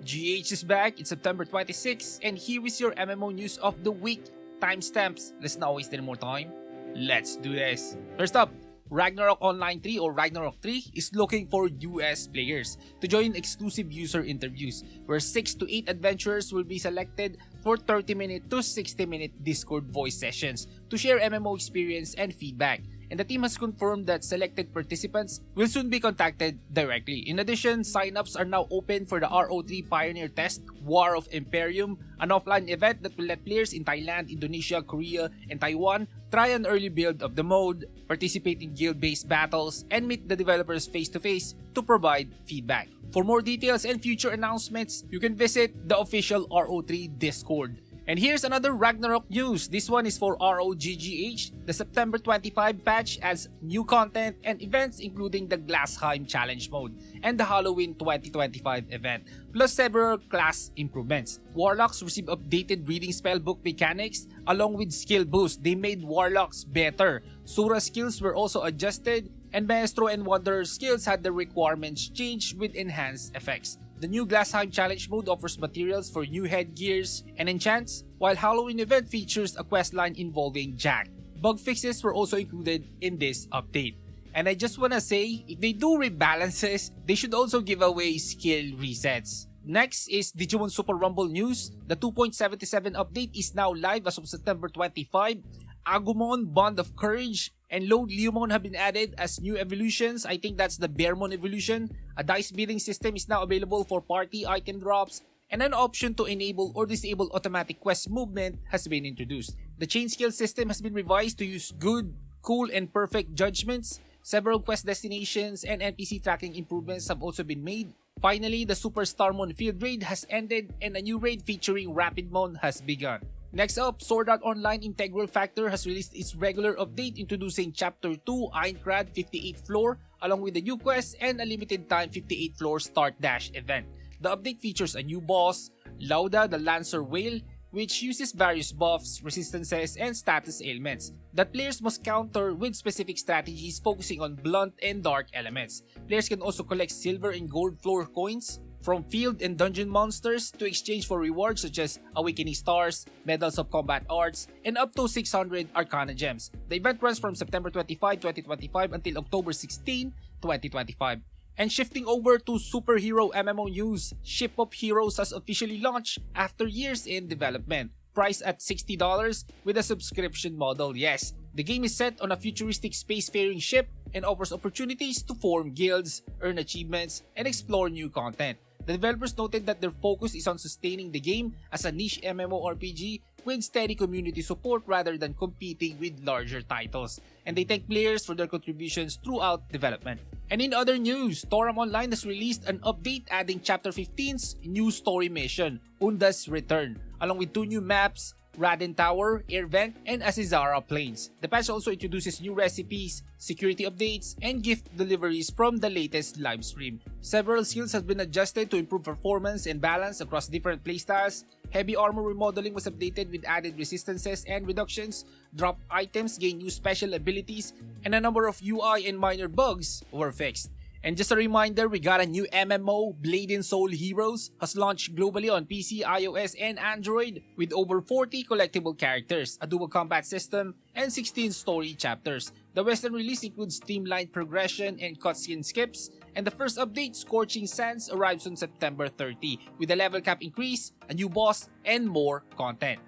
GH is back. It's September 26 and here is your MMO news of the week. Timestamps. Let's not waste any more time. Let's do this. First up, Ragnarok Online 3 or Ragnarok 3 is looking for US players to join exclusive user interviews where 6 to 8 adventurers will be selected for 30-minute to 60-minute Discord voice sessions to share MMO experience and feedback. And the team has confirmed that selected participants will soon be contacted directly. In addition, signups are now open for the RO3 Pioneer Test, War of Imperium, an offline event that will let players in Thailand, Indonesia, Korea, and Taiwan try an early build of the mode, participate in guild-based battles, and meet the developers face-to-face to provide feedback. For more details and future announcements, you can visit the official RO3 Discord. And here's another Ragnarok news. This one is for ROGGH. The September 25 patch adds new content and events including the Glassheim Challenge mode and the Halloween 2025 event, plus several class improvements. Warlocks receive updated reading spellbook mechanics along with skill boost. They made Warlocks better. Sura skills were also adjusted, and Maestro and Wanderer skills had their requirements changed with enhanced effects. The new Glassheim Challenge mode offers materials for new headgears and enchants, while Halloween event features a questline involving Jack. Bug fixes were also included in this update. And I just wanna say, if they do rebalances, they should also give away skill resets. Next is Digimon Super Rumble news. The 2.77 update is now live as of September 25. Agumon, Bond of Courage, and Lord Leomon have been added as new evolutions. I think that's the Bearmon evolution. A dice bidding system is now available for party item drops, and an option to enable or disable automatic quest movement has been introduced. The chain skill system has been revised to use good, cool, and perfect judgments. Several quest destinations and NPC tracking improvements have also been made. Finally, the Super Starmon field raid has ended and a new raid featuring Rapidmon has begun. Next up, Sword Art Online Integral Factor has released its regular update introducing Chapter 2 Aincrad 58th Floor along with the new quest and a limited time 58th Floor Start Dash event. The update features a new boss, Lauda the Lancer Whale, which uses various buffs, resistances, and status ailments that players must counter with specific strategies focusing on blunt and dark elements. Players can also collect silver and gold floor coins from field and dungeon monsters to exchange for rewards such as Awakening Stars, Medals of Combat Arts, and up to 600 Arcana Gems. The event runs from September 25, 2025 until October 16, 2025. And shifting over to superhero MMO news, Ship of Heroes has officially launched after years in development. Priced at $60 with a subscription model. Yes, the game is set on a futuristic spacefaring ship and offers opportunities to form guilds, earn achievements, and explore new content. The developers noted that their focus is on sustaining the game as a niche MMORPG with steady community support rather than competing with larger titles. And they thank players for their contributions throughout development. And in other news, Toram Online has released an update adding Chapter 15's new story mission, Unda's Return, along with 2 new maps, Raden Tower, Air Vent, and Azizara Plains. The patch also introduces new recipes, security updates, and gift deliveries from the latest livestream. Several skills have been adjusted to improve performance and balance across different playstyles. Heavy armor remodeling was updated with added resistances and reductions. Drop items gain new special abilities, and a number of UI and minor bugs were fixed. And just a reminder, we got a new MMO, Blade and Soul Heroes, has launched globally on PC, iOS, and Android with over 40 collectible characters, a dual combat system, and 16 story chapters. The Western release includes streamlined progression and cutscene skips, and the first update, Scorching Sands, arrives on September 30 with a level cap increase, a new boss, and more content.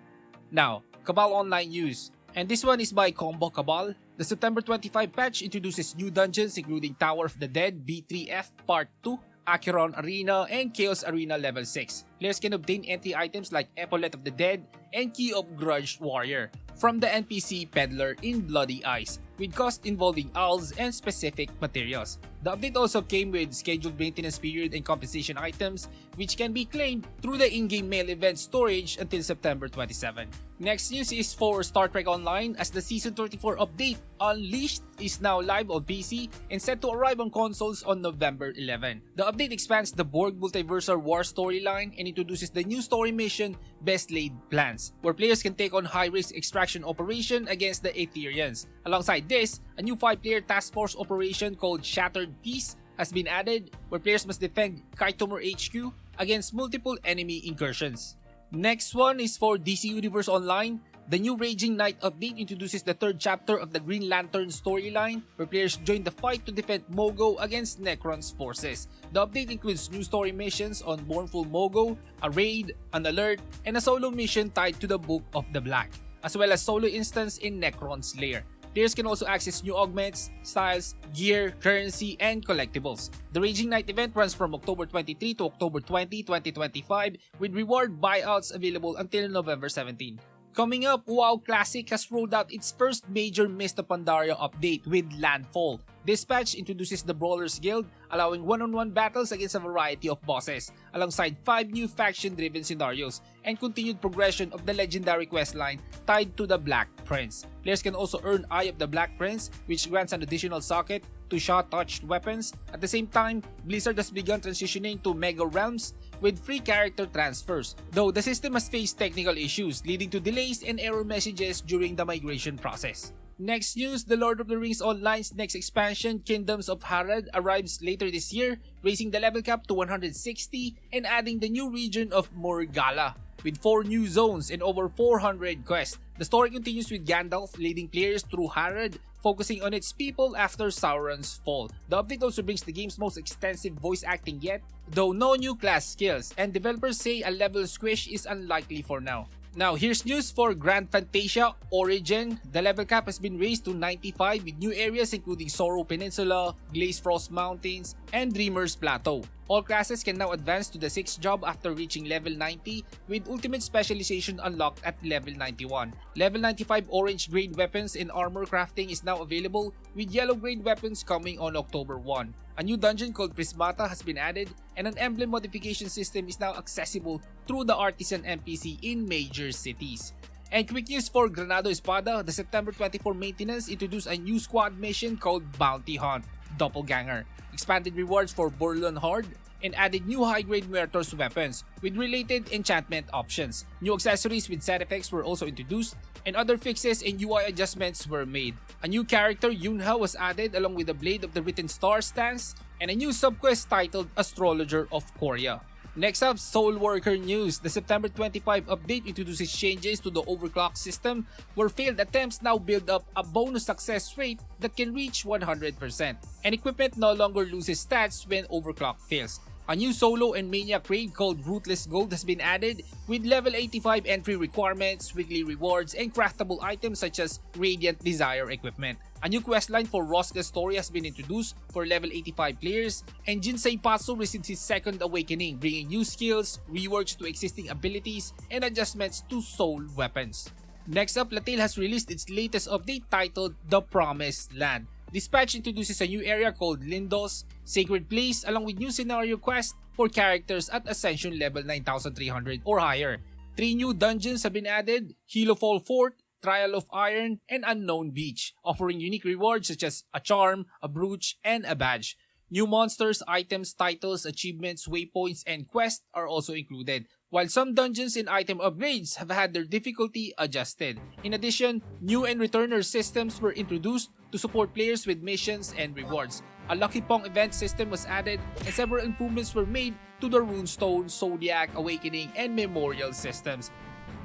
Now, Cabal Online news. And this one is by Combo Cabal. The September 25 patch introduces new dungeons including Tower of the Dead B3F Part 2, Acheron Arena, and Chaos Arena Level 6. Players can obtain entry items like Epaulet of the Dead and Key of Grudged Warrior from the NPC Peddler in Bloody Ice, with cost involving owls and specific materials. The update also came with scheduled maintenance period and compensation items, which can be claimed through the in-game mail event storage until September 27. Next news is for Star Trek Online, as the Season 34 update, Unleashed, is now live on PC and set to arrive on consoles on November 11. The update expands the Borg Multiversal War storyline and introduces the new story mission, Best Laid Plans, where players can take on high-risk extraction operation against the Aetherians. Alongside this, a new 5-player task force operation called Shattered Peace has been added, where players must defend Kaitomor HQ, against multiple enemy incursions. Next one is for DC Universe Online. The new Raging Knight update introduces the third chapter of the Green Lantern storyline, where players join the fight to defend Mogo against Necron's forces. The update includes new story missions on Mournful Mogo, a raid, an alert, and a solo mission tied to the Book of the Black, as well as solo instance in Necron's lair. Players can also access new augments, styles, gear, currency, and collectibles. The Raging Knight event runs from October 23 to October 20, 2025, with reward buyouts available until November 17. Coming up, WoW Classic has rolled out its first major Mist of Pandaria update with Landfall. This patch introduces the Brawlers Guild, allowing one-on-one battles against a variety of bosses, alongside 5 new faction-driven scenarios, and continued progression of the legendary questline tied to the Black Prince. Players can also earn Eye of the Black Prince, which grants an additional socket to shot-touched weapons. At the same time, Blizzard has begun transitioning to Mega Realms with free character transfers, though the system has faced technical issues leading to delays and error messages during the migration process. Next news, the Lord of the Rings Online's next expansion, Kingdoms of Harad, arrives later this year, raising the level cap to 160 and adding the new region of Morgala. With 4 new zones and over 400 quests, the story continues with Gandalf leading players through Harad, focusing on its people after Sauron's fall. The update also brings the game's most extensive voice acting yet, though no new class skills, and developers say a level squish is unlikely for now. Now here's news for Grand Fantasia Origin. The level cap has been raised to 95 with new areas including Sorrow Peninsula, Glazefrost Mountains, and Dreamer's Plateau. All classes can now advance to the 6th job after reaching level 90, with ultimate specialization unlocked at level 91. Level 95 orange grade weapons and armor crafting is now available, with yellow grade weapons coming on October 1. A new dungeon called Prismata has been added, and an emblem modification system is now accessible through the Artisan NPC in major cities. And quick news for Granado Espada, the September 24 maintenance introduced a new squad mission called Bounty Hunt Doppelganger, expanded rewards for Burlon Horde, and added new high-grade Muertos weapons with related enchantment options. New accessories with side effects were also introduced, and other fixes and UI adjustments were made. A new character, Yunha, was added along with the Blade of the Written Star stance, and a new subquest titled Astrologer of Korea. Next up, Soulworker news. The September 25 update introduces changes to the overclock system, where failed attempts now build up a bonus success rate that can reach 100%, and equipment no longer loses stats when overclock fails. A new solo and maniac raid called Ruthless Gold has been added, with level 85 entry requirements, weekly rewards, and craftable items such as Radiant Desire equipment. A new questline for Rosga's story has been introduced for level 85 players, and Jinsei Patsu receives his second awakening, bringing new skills, reworks to existing abilities, and adjustments to soul weapons. Next up, latale has released its latest update titled The Promised Land. This patch introduces a new area called Lindos, Sacred Place, along with new scenario quests for characters at Ascension level 9300 or higher. 3 new dungeons have been added, Helofall Fort, Trial of Iron, and Unknown Beach, offering unique rewards such as a charm, a brooch, and a badge. New monsters, items, titles, achievements, waypoints, and quests are also included, while some dungeons and item upgrades have had their difficulty adjusted. In addition, new and returner systems were introduced to support players with missions and rewards. A Lucky Pong event system was added, and several improvements were made to the Runestone, Zodiac, Awakening, and Memorial systems.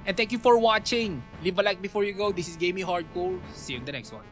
And thank you for watching! Leave a like before you go. This is Gaming Hardcore. See you in the next one.